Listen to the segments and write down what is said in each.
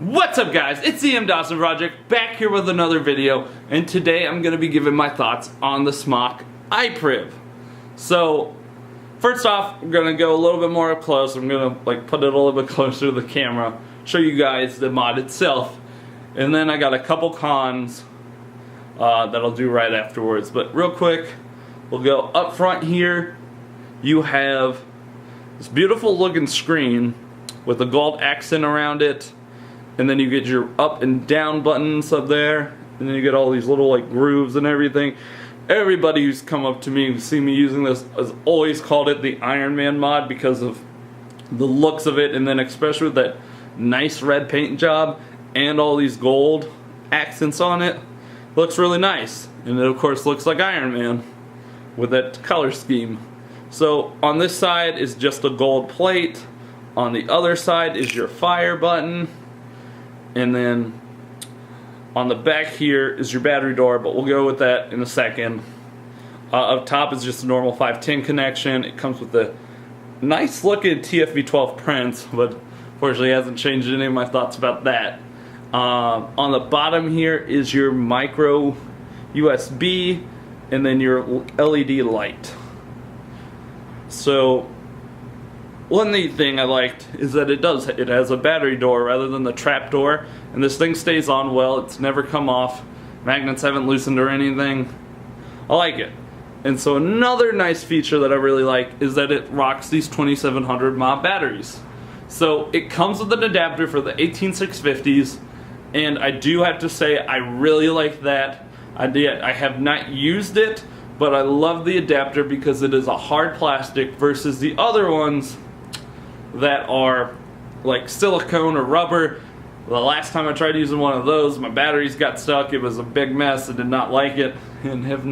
What's up guys, it's the M. Dawson Project, back here with another video, and today I'm going to be giving my thoughts on the Smok Ipriv. So, first off, I'm going to go a little bit more up close. I'm going to put it a little bit closer to the camera, show you guys the mod itself, and then I got a couple cons that I'll do right afterwards. But real quick, we'll go up front here. You have this beautiful looking screen with a gold accent around it. And then you get your up and down buttons up there, and then you get all these little grooves and everything. Everybody who's come up to me and seen me using this has always called it the Iron Man mod because of the looks of it, and then especially with that nice red paint job and all these gold accents on it. Looks really nice, and it of course looks like Iron Man with that color scheme. So on this side is just a gold plate. On the other side is your fire button. And then on the back here is your battery door, but we'll go with that in a second. Up top is just a normal 510 connection. It comes with the nice looking TFV12 prints, but unfortunately hasn't changed any of my thoughts about that. On the bottom here is your micro USB and then your LED light. So one neat thing I liked is that it has a battery door rather than the trap door, and this thing stays on well. It's never come off. Magnets haven't loosened or anything. I like it. And so another nice feature that I really like is that it rocks these 2700 mAh batteries. So it comes with an adapter for the 18650s, and I do have to say I really like that. I have not used it, but I love the adapter because it is a hard plastic versus the other ones that are like silicone or rubber. The last time I tried using one of those, my batteries got stuck. It was a big mess. I did not like it, and have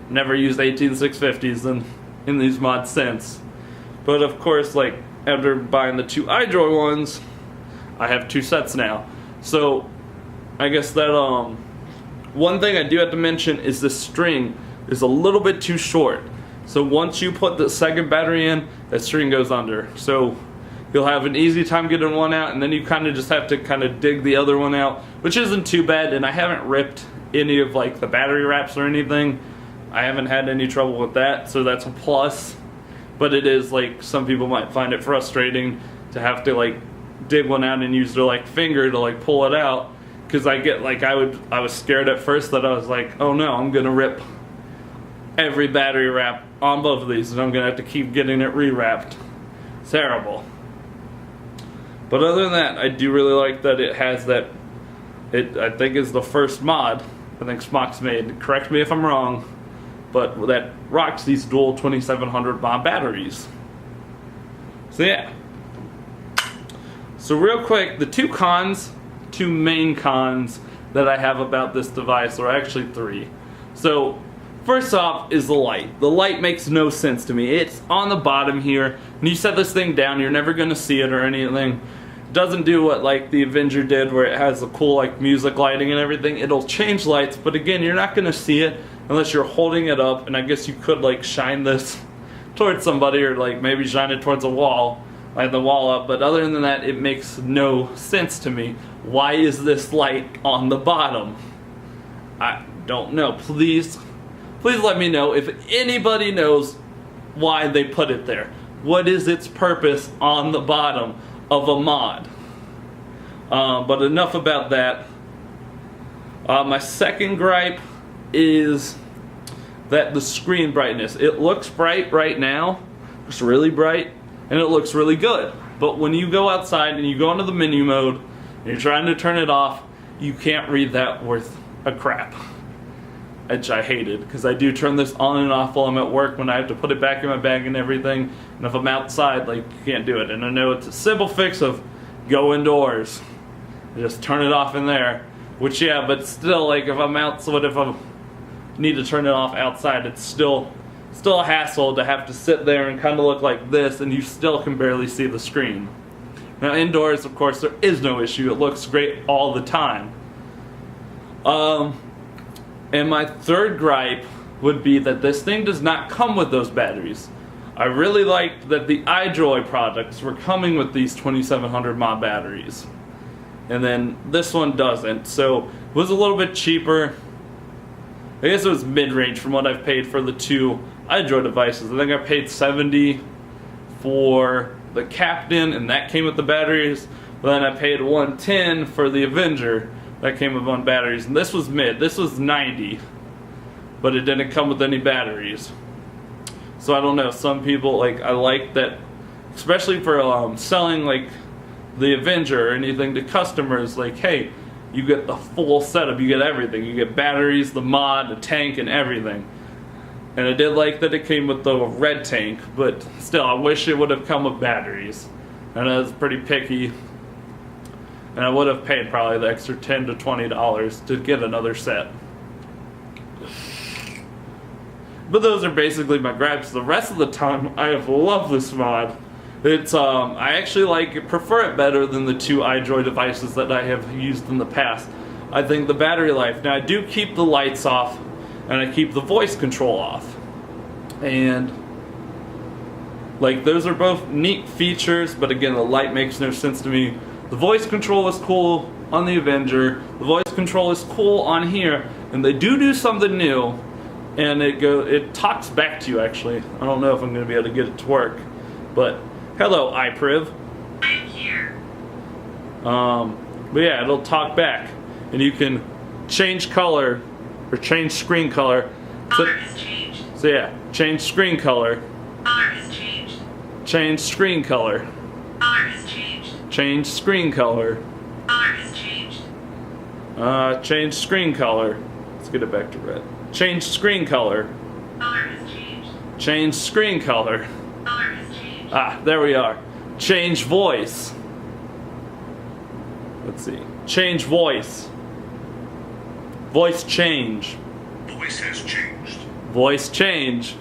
never used 18650s in these mods since. But of course, after buying the two iDroid ones, I have two sets now. So I guess that one thing I do have to mention is the string is a little bit too short. So once you put the second battery in, that string goes under. So you'll have an easy time getting one out, and then you kind of just have to dig the other one out, which isn't too bad. And I haven't ripped any of the battery wraps or anything. I haven't had any trouble with that, so that's a plus. But it is some people might find it frustrating to have to dig one out and use their finger to pull it out, because I get I was scared at first that I was oh no, I'm gonna rip every battery wrap on both of these, and I'm gonna have to keep getting it rewrapped. Terrible. But other than that, I do really like that it has that. I think is the first mod I think Smok's made. Correct me if I'm wrong, but that rocks these dual 2700 mAh batteries. So yeah. So real quick, the two main cons that I have about this device are actually three. So first off is the light. The light makes no sense to me. It's on the bottom here, and you set this thing down, you're never going to see it or anything. It doesn't do what the Avenger did, where it has the cool music lighting and everything. It'll change lights, but again, you're not going to see it unless you're holding it up, and I guess you could shine this towards somebody, or maybe shine it towards a wall, the wall up, but other than that, it makes no sense to me. Why is this light on the bottom? I don't know. Please let me know if anybody knows why they put it there. What is its purpose on the bottom of a mod? But enough about that. My second gripe is that the screen brightness. It looks bright right now. It's really bright, and it looks really good. But when you go outside and you go into the menu mode and you're trying to turn it off, you can't read that worth a crap. Which I hated, because I do turn this on and off while I'm at work when I have to put it back in my bag and everything, and if I'm outside, you can't do it. And I know it's a simple fix of go indoors and just turn it off in there, which yeah, but still, if I'm out, so what if I need to turn it off outside? It's still a hassle to have to sit there and kind of look like this, and you still can barely see the screen. Now indoors, of course, there is no issue. It looks great all the time. And my third gripe would be that this thing does not come with those batteries. I really liked that the iDroid products were coming with these 2700 mAh batteries. and then this one doesn't. So it was a little bit cheaper. I guess it was mid-range from what I've paid for the two iDroid devices. I think I paid $70 for the Captain, and that came with the batteries. But then I paid $110 for the Avenger, that came with on batteries. And this was mid. This was $90, but it didn't come with any batteries. So I don't know. Some people, like, I like that, especially for selling like the Avenger or anything to customers. Like, hey, you get the full setup. You get everything. You get batteries, the mod, the tank, and everything. And I did like that it came with the red tank, but still, I wish it would have come with batteries. And I was pretty picky. And I would have paid probably the extra $10 to $20 to get another set. But those are basically my gripes. The rest of the time, I have loved this mod. It's I actually prefer it better than the two iDroid devices that I have used in the past. I think the battery life. Now I do keep the lights off, and I keep the voice control off. And like, those are both neat features, but again, the light makes no sense to me. The voice control is cool on the Avenger. The voice control is cool on here, and they do something new, and it talks back to you. Actually, I don't know if I'm going to be able to get it to work, but hello, Ipriv. I'm here. But yeah, it'll talk back, and you can change color or change screen color. Color is changed. So yeah, change screen color. Color is changed. Change screen color. Color is changed. Change screen color. Color is changed. Change screen color. Let's get it back to red. Change screen color. Color is changed. Change screen color. Color is changed. Ah, there we are. Change voice. Let's see. Change voice. Voice change. Voice has changed. Voice change.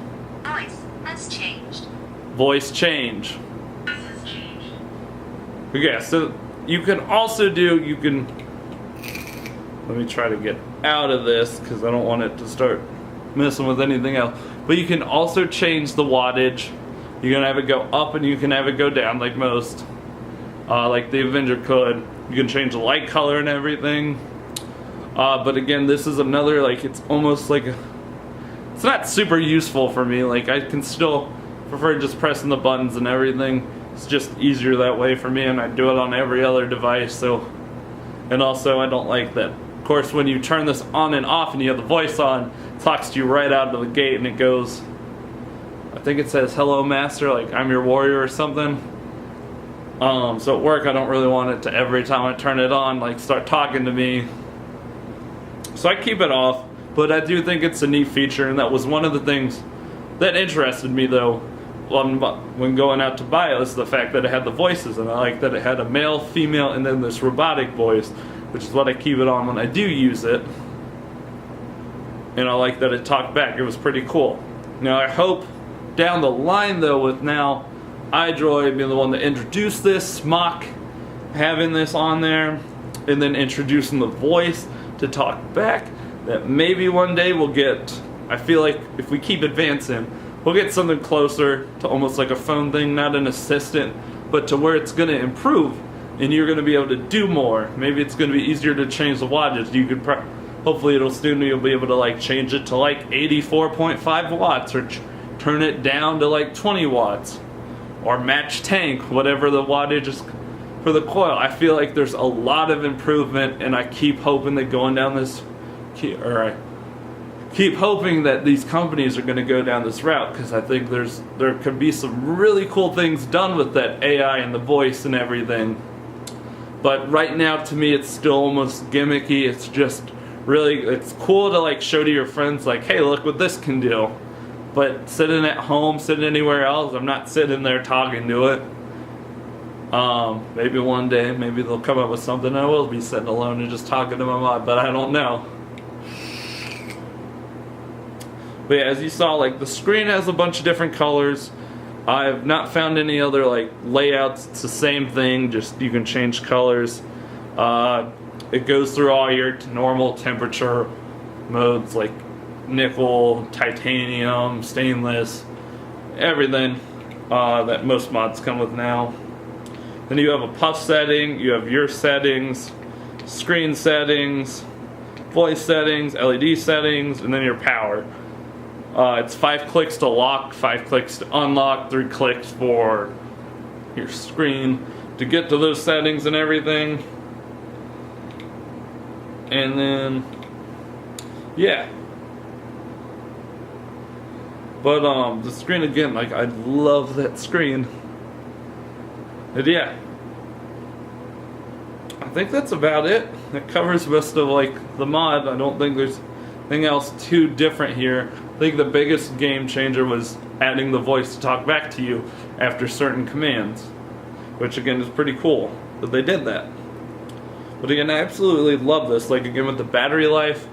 Voice has changed. Voice change. Voice has changed. Okay, so you can also let me try to get out of this because I don't want it to start messing with anything else. But you can also change the wattage. You can have it go up and you can have it go down like most. Like the Avenger could. You can change the light color and everything. But again, this is another, like, it's almost like it's not super useful for me. Like, I can still prefer just pressing the buttons and everything. It's just easier that way for me, and I do it on every other device. So, and also I don't like that. Of course, when you turn this on and off and you have the voice on, it talks to you right out of the gate, and it goes, I think it says hello master, like I'm your warrior or something. So at work I don't really want it to every time I turn it on like start talking to me. So I keep it off, but I do think it's a neat feature, and that was one of the things that interested me though when going out to buy it, was the fact that it had the voices, and I like that it had a male, female, and then this robotic voice, which is what I keep it on when I do use it. And I like that it talked back. It was pretty cool. Now I hope down the line though, with now iDroid being the one that introduced this, Smok having this on there, and then introducing the voice to talk back, that maybe one day we'll get, I feel like if we keep advancing, we'll get something closer to almost like a phone thing, not an assistant, but to where it's going to improve and you're going to be able to do more. Maybe it's going to be easier to change the wattage. You could hopefully you'll be able to like change it to like 84.5 watts or turn it down to like 20 watts or match tank, whatever the wattage is for the coil. I feel like there's a lot of improvement, and I keep hoping that going down this, I keep hoping that these companies are going to go down this route, because I think there could be some really cool things done with that AI and the voice and everything. But right now, to me, it's still almost gimmicky. It's just really, it's cool to like show to your friends, like, hey, look what this can do. But sitting at home, sitting anywhere else, I'm not sitting there talking to it. Maybe one day, maybe they'll come up with something. I will be sitting alone and just talking to my mom, but I don't know. But yeah, as you saw, like the screen has a bunch of different colors. I've not found any other like layouts. It's the same thing, just you can change colors. It goes through all your normal temperature modes like nickel, titanium, stainless, everything that most mods come with now. Then you have a puff setting, you have your settings, screen settings, voice settings, LED settings, and then your power. It's 5 clicks to lock, 5 clicks to unlock, 3 clicks for your screen to get to those settings and everything. And then, yeah. But the screen again, like, I love that screen. And yeah, I think that's about it. It covers most of like the mod. I don't think there's anything else too different here. I think the biggest game changer was adding the voice to talk back to you after certain commands, which again is pretty cool that they did that. But again, I absolutely love this. Like again with the battery life,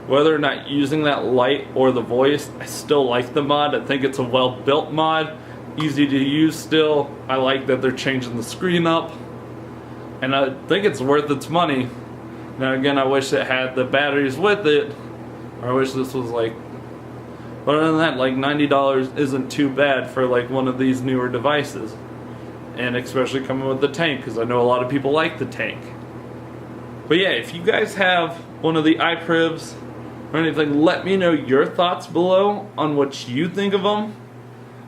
whether or not using that light or the voice, I still like the mod. I think it's a well-built mod, easy to use still. I like that they're changing the screen up, and I think it's worth its money. Now again, I wish it had the batteries with it, or I wish this was like, but other than that, like $90 isn't too bad for like one of these newer devices, and especially coming with the tank, because I know a lot of people like the tank. But yeah, if you guys have one of the Iprivs or anything, let me know your thoughts below on what you think of them.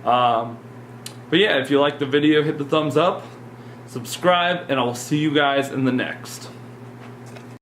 But yeah, if you liked the video, hit the thumbs up, subscribe, and I will see you guys in the next.